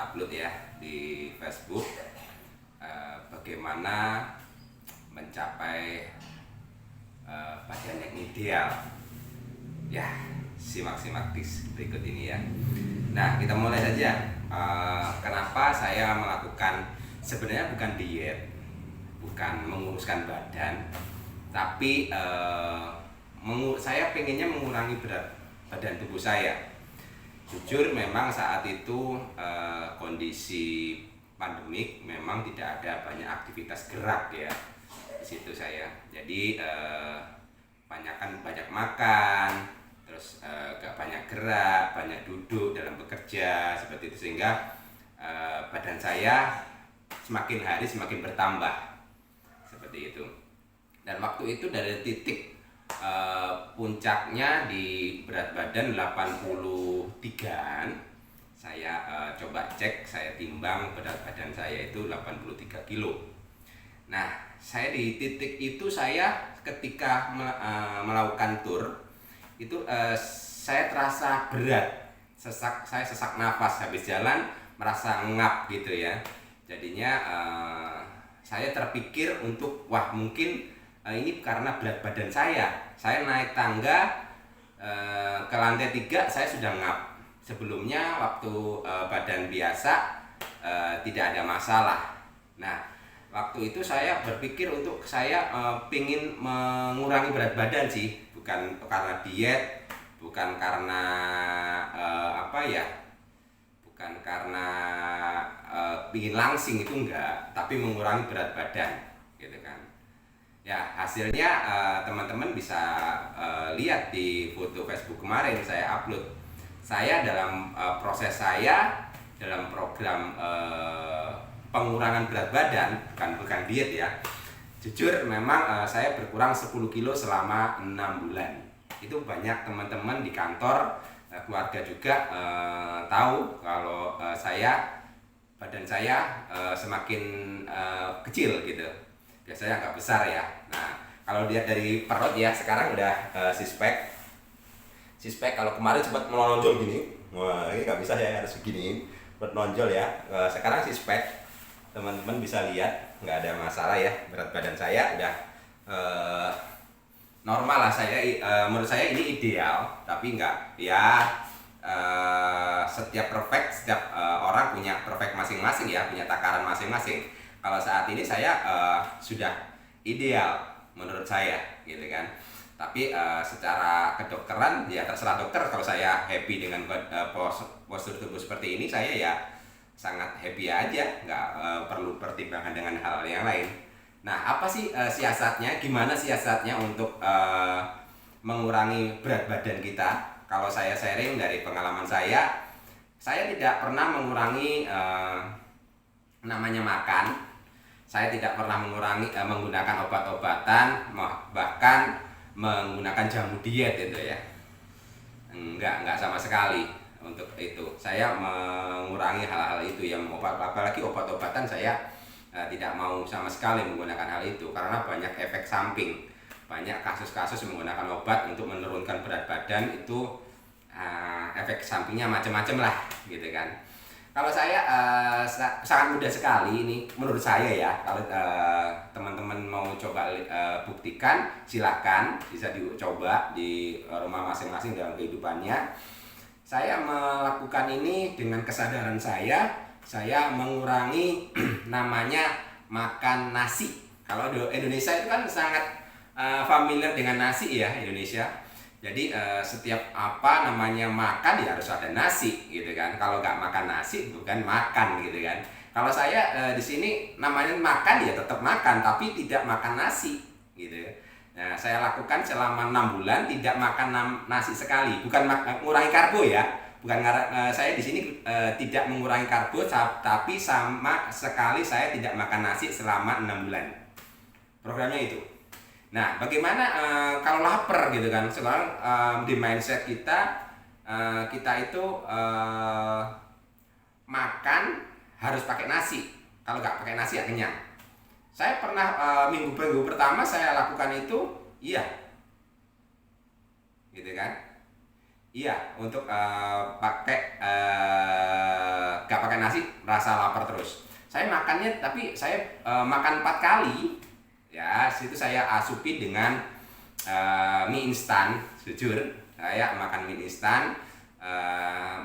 upload ya di Facebook bagaimana mencapai badan yang ideal. Ya, simak-simak berikut ini ya. Nah, kita mulai saja. Kenapa saya melakukan, sebenarnya bukan diet, bukan menguruskan badan, tapi saya pengennya mengurangi berat badan tubuh saya. Jujur memang saat itu kondisi pandemik memang tidak ada banyak aktivitas gerak ya di situ saya. Jadi banyak makan, terus gak banyak gerak, banyak duduk dalam bekerja seperti itu, sehingga badan saya semakin hari semakin bertambah seperti itu. Dan waktu itu dari titik puncaknya di berat badan 83-an, saya coba cek, saya timbang berat badan saya itu 83 kilo. Nah, saya di titik itu saya ketika melakukan tur itu saya terasa berat, saya sesak nafas habis jalan, merasa ngap gitu ya. Jadinya saya terpikir untuk mungkin ini karena berat badan saya naik tangga ke lantai 3 saya sudah ngap. Sebelumnya waktu badan biasa tidak ada masalah. Nah, waktu itu saya berpikir untuk saya pingin mengurangi berat badan sih, bukan karena diet, bukan karena bukan karena pingin langsing, itu enggak, tapi mengurangi berat badan gitu kan. Ya, hasilnya teman-teman bisa lihat di foto Facebook kemarin saya upload. Saya dalam proses saya dalam program pengurangan berat badan, bukan diet ya. Jujur memang saya berkurang 10 kilo selama 6 bulan. Itu banyak teman-teman di kantor, keluarga juga tahu kalau badan saya semakin kecil gitu. Biasanya agak besar ya. Nah, kalau lihat dari perut ya, sekarang udah six pack. Kalau kemarin sempat menonjol gini, wah ini nggak bisa ya, harus begini buat nonjol ya. Sekarang six pack, teman-teman bisa lihat, nggak ada masalah ya. Berat badan saya udah normal lah. Menurut saya ini ideal, tapi nggak ya. Setiap orang punya perfect masing-masing ya, punya takaran masing-masing. Kalau saat ini saya sudah ideal menurut saya gitu kan. Tapi secara kedokteran ya terserah dokter. Kalau saya happy dengan postur tubuh seperti ini, saya ya sangat happy aja, nggak perlu pertimbangan dengan hal yang lain. Nah, apa sih siasatnya? Gimana siasatnya untuk mengurangi berat badan kita? Kalau saya sharing dari pengalaman saya tidak pernah mengurangi namanya makan. Saya tidak pernah mengurangi menggunakan obat-obatan, bahkan menggunakan jamu diet itu ya. Enggak sama sekali untuk itu. Saya mengurangi hal-hal itu yang apalagi obat-obatan, saya tidak mau sama sekali menggunakan hal itu karena banyak efek samping. Banyak kasus-kasus menggunakan obat untuk menurunkan berat badan itu efek sampingnya macam-macam lah gitu kan. Kalau saya sangat mudah sekali ini menurut saya ya. Kalau teman-teman mau coba buktikan, silakan, bisa dicoba di rumah masing-masing dalam kehidupannya. Saya melakukan ini dengan kesadaran saya mengurangi namanya makan nasi. Kalau di Indonesia itu kan sangat familiar dengan nasi ya, Indonesia. Jadi setiap namanya makan ya harus ada nasi gitu kan. Kalau nggak makan nasi bukan makan gitu kan. Kalau saya di sini namanya makan ya tetap makan, tapi tidak makan nasi gitu. Nah, saya lakukan selama 6 bulan tidak makan nasi sekali. Bukan mengurangi karbo ya. Bukan saya di sini tidak mengurangi karbo, tapi sama sekali saya tidak makan nasi selama 6 bulan. Programnya itu. Nah, bagaimana kalau lapar gitu kan? Sekarang di mindset kita itu makan harus pakai nasi. Kalau nggak pakai nasi ya kenyang. Saya pernah minggu pertama saya lakukan itu, iya, gitu kan? Iya, untuk nggak pakai nasi nasi rasa lapar terus. Saya makannya, tapi saya makan 4 kali ya. Situ saya asupi dengan mie instan. Jujur saya makan mie instan.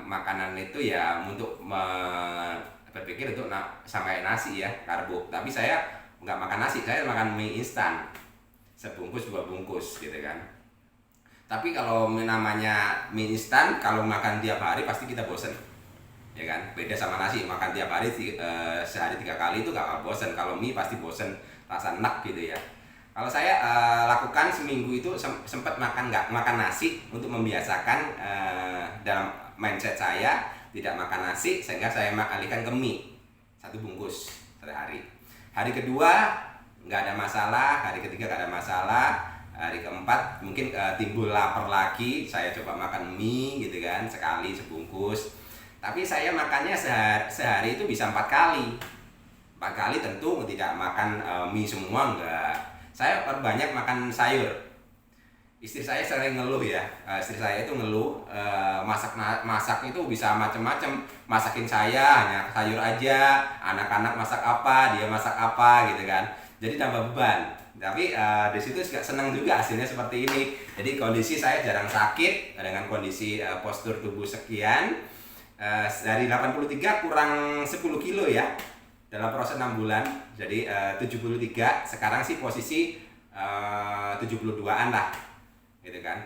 Makanan itu ya untuk berpikir untuk sampai nasi ya, karbo. Tapi saya nggak makan nasi, saya makan mie instan sebungkus 2 bungkus gitu kan. Tapi kalau namanya mie instan, kalau makan tiap hari pasti kita bosen, ya kan. Beda sama nasi, makan tiap hari sehari 3 kali itu gak akan bosen. Kalau mie pasti bosen, rasa enak gitu ya. Kalau saya lakukan seminggu itu sempat nggak makan nasi untuk membiasakan dalam mindset saya tidak makan nasi, sehingga saya alihkan ke mie 1 bungkus sehari. Hari kedua nggak ada masalah, hari ketiga nggak ada masalah, hari keempat mungkin timbul lapar lagi, saya coba makan mie gitu kan, sekali sebungkus. Tapi saya makannya sehari itu bisa 4 kali. 4 kali tentu tidak makan mie semua, enggak. Saya perbanyak makan sayur. Istri saya sering ngeluh ya, istri saya itu ngeluh masak itu bisa macam-macam. Masakin saya hanya sayur aja, anak-anak masak apa, dia masak apa gitu kan. Jadi tambah beban. Tapi di situ juga senang juga hasilnya seperti ini. Jadi kondisi saya jarang sakit dengan kondisi postur tubuh sekian. Dari 83 kurang 10 kilo ya dalam proses 6 bulan. Jadi 73, sekarang sih posisi 72-an lah gitu kan.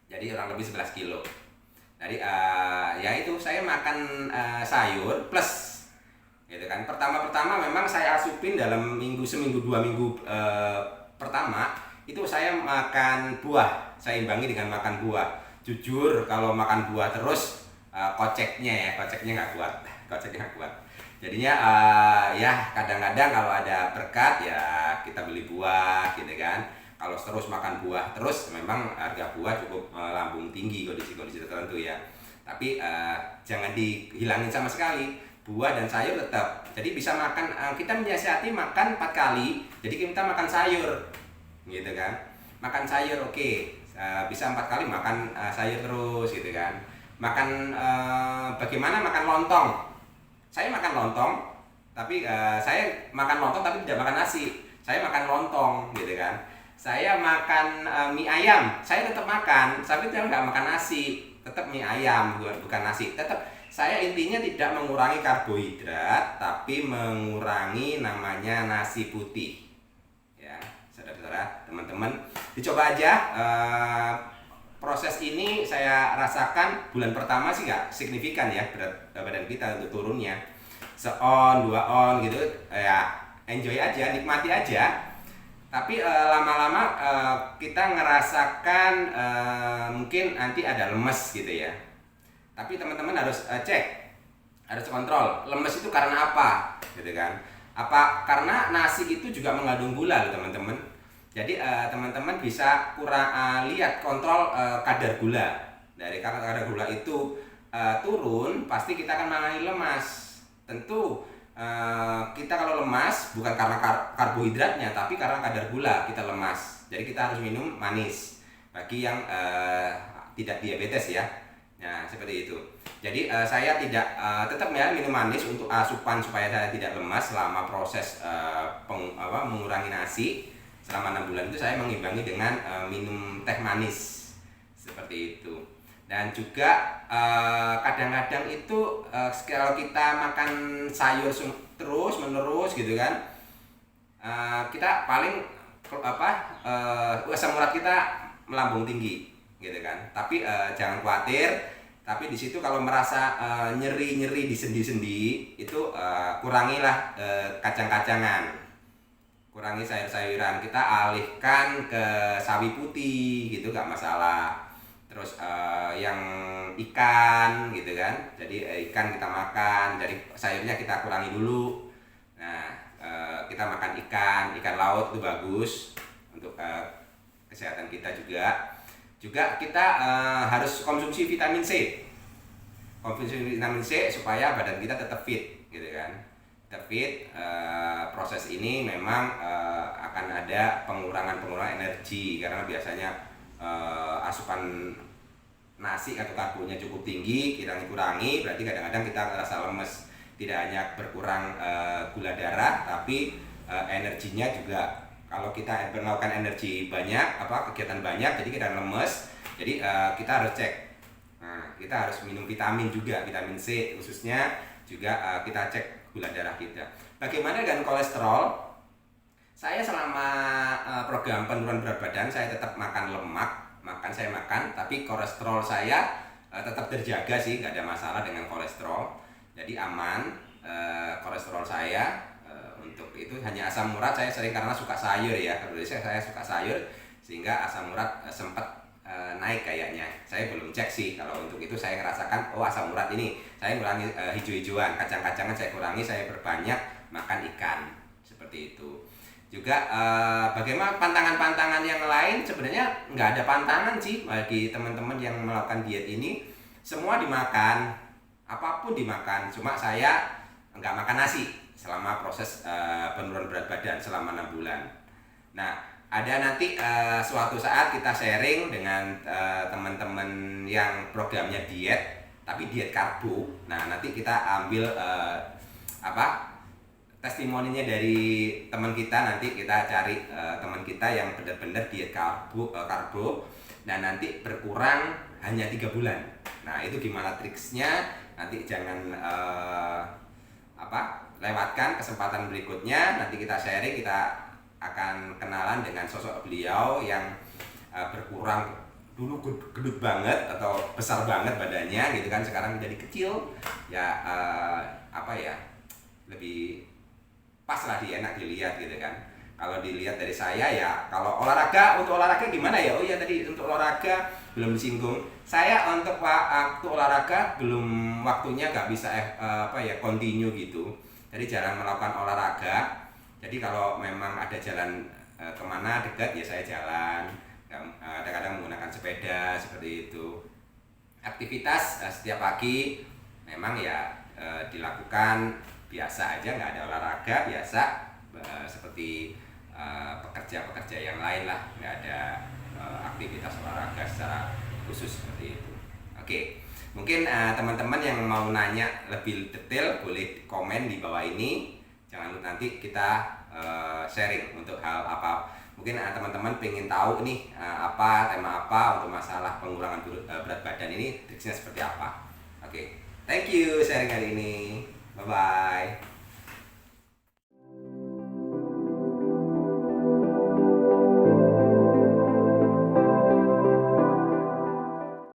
Jadi kurang lebih 11 kilo. Jadi ya itu saya makan sayur plus gitu kan. Pertama memang saya asupin dalam seminggu 2 minggu pertama itu saya makan buah, saya imbangi dengan makan buah. Jujur kalau makan buah terus koceknya nggak kuat, jadinya ya kadang-kadang kalau ada berkat ya kita beli buah gitu kan. Kalau terus makan buah terus memang harga buah cukup lambung tinggi kondisi tertentu ya. Tapi jangan dihilangin sama sekali, buah dan sayur tetap. Jadi bisa makan, kita menyiasati makan 4 kali, jadi kita makan sayur gitu kan. Makan sayur oke. Bisa 4 kali makan sayur terus gitu kan. Makan bagaimana makan lontong? Saya makan lontong, tapi saya makan lontong tapi tidak makan nasi. Saya makan lontong gitu kan. Saya makan mie ayam, saya tetap makan, tapi saya nggak makan nasi, tetap mie ayam bukan nasi. Tetap saya intinya tidak mengurangi karbohidrat, tapi mengurangi namanya nasi putih. Ya, saudara-saudara, teman-teman, dicoba aja. Proses ini saya rasakan bulan pertama sih nggak signifikan ya berat badan kita untuk turunnya. Se-on, 2 on gitu ya, enjoy aja, nikmati aja. Tapi lama-lama kita ngerasakan mungkin nanti ada lemes gitu ya. Tapi teman-teman harus cek, harus kontrol lemes itu karena apa gitu kan. Apa karena nasi itu juga mengandung gula loh teman-teman. Jadi teman-teman bisa lihat kontrol kadar gula. Dari kadar gula itu turun, pasti kita akan mengalami lemas. Tentu kita kalau lemas bukan karena karbohidratnya, tapi karena kadar gula kita lemas. Jadi kita harus minum manis bagi yang tidak diabetes ya. Nah seperti itu. Jadi saya tidak tetap ya minum manis untuk asupan supaya saya tidak lemas selama proses mengurangi nasi. Selama 6 bulan itu saya mengimbangi dengan minum teh manis seperti itu. Dan juga kadang-kadang itu kalau kita makan sayur terus menerus gitu kan, kita paling asam urat kita melambung tinggi gitu kan. Tapi jangan khawatir. Tapi di situ kalau merasa nyeri-nyeri di sendi-sendi itu kurangilah kacang-kacangan. Kurangi sayur-sayuran, kita alihkan ke sawi putih gitu, gak masalah. Terus yang ikan gitu kan, jadi ikan kita makan, jadi sayurnya kita kurangi dulu. Nah kita makan ikan laut itu bagus untuk kesehatan kita juga. Juga kita harus konsumsi vitamin C, supaya badan kita tetap fit gitu kan. Fit, proses ini memang akan ada pengurangan energi karena biasanya asupan nasi atau karbonya cukup tinggi, kita kurangi berarti kadang-kadang kita rasa lemes. tidak hanya berkurang gula darah, tapi energinya juga. Kalau kita melakukan energi banyak, kegiatan banyak, jadi kita lemes. Jadi kita harus cek. Nah, kita harus minum vitamin juga, vitamin C khususnya juga kita cek gula darah kita. Bagaimana dengan kolesterol? Saya selama program penurunan berat badan, saya tetap makan lemak, saya makan, tapi kolesterol saya tetap terjaga sih, nggak ada masalah dengan kolesterol. Jadi aman kolesterol saya. Untuk itu hanya asam urat saya sering karena suka sayur ya. Kalau saya suka sayur sehingga asam urat sempat naik kayaknya. Saya belum cek sih. Kalau untuk itu saya ngerasakan asam urat ini saya kurangi hijau-hijauan, kacang-kacangan saya kurangi, saya perbanyak makan ikan seperti itu. Juga bagaimana pantangan-pantangan yang lain, sebenarnya nggak ada pantangan sih bagi teman-teman yang melakukan diet ini. Semua dimakan, apapun dimakan. Cuma saya nggak makan nasi selama proses penurunan berat badan selama 6 bulan. Nah, ada nanti suatu saat kita sharing dengan teman-teman yang programnya diet, tapi diet karbo. Nah, nanti kita ambil testimoninya dari teman kita. Nanti kita cari teman kita yang benar-benar diet karbo dan nanti berkurang hanya 3 bulan. Nah, itu gimana triksnya? Nanti jangan lewatkan kesempatan berikutnya. Nanti kita sharing, kita akan kenalan dengan sosok beliau yang berkurang dulu gendut banget atau besar banget badannya gitu kan, sekarang jadi kecil ya, lebih pas lah, enak dilihat gitu kan. Kalau dilihat dari saya ya, kalau untuk olahraga gimana ya? Oh iya, tadi untuk olahraga belum disinggung. Saya untuk waktu olahraga belum, waktunya nggak bisa continue gitu. Jadi jarang melakukan olahraga. Jadi kalau memang ada jalan kemana dekat ya saya jalan. Kadang-kadang menggunakan sepeda seperti itu. Aktivitas setiap pagi memang ya dilakukan biasa aja, nggak ada olahraga biasa seperti pekerja-pekerja yang lain lah, nggak ada aktivitas olahraga secara khusus seperti itu. Oke. Mungkin teman-teman yang mau nanya lebih detail boleh komen di bawah ini. Jangan lupa nanti kita sharing untuk hal apa. Mungkin teman-teman pengen tahu nih tema apa untuk masalah pengurangan berat badan ini, triksnya seperti apa. Oke. Thank you sharing hari ini. Bye bye.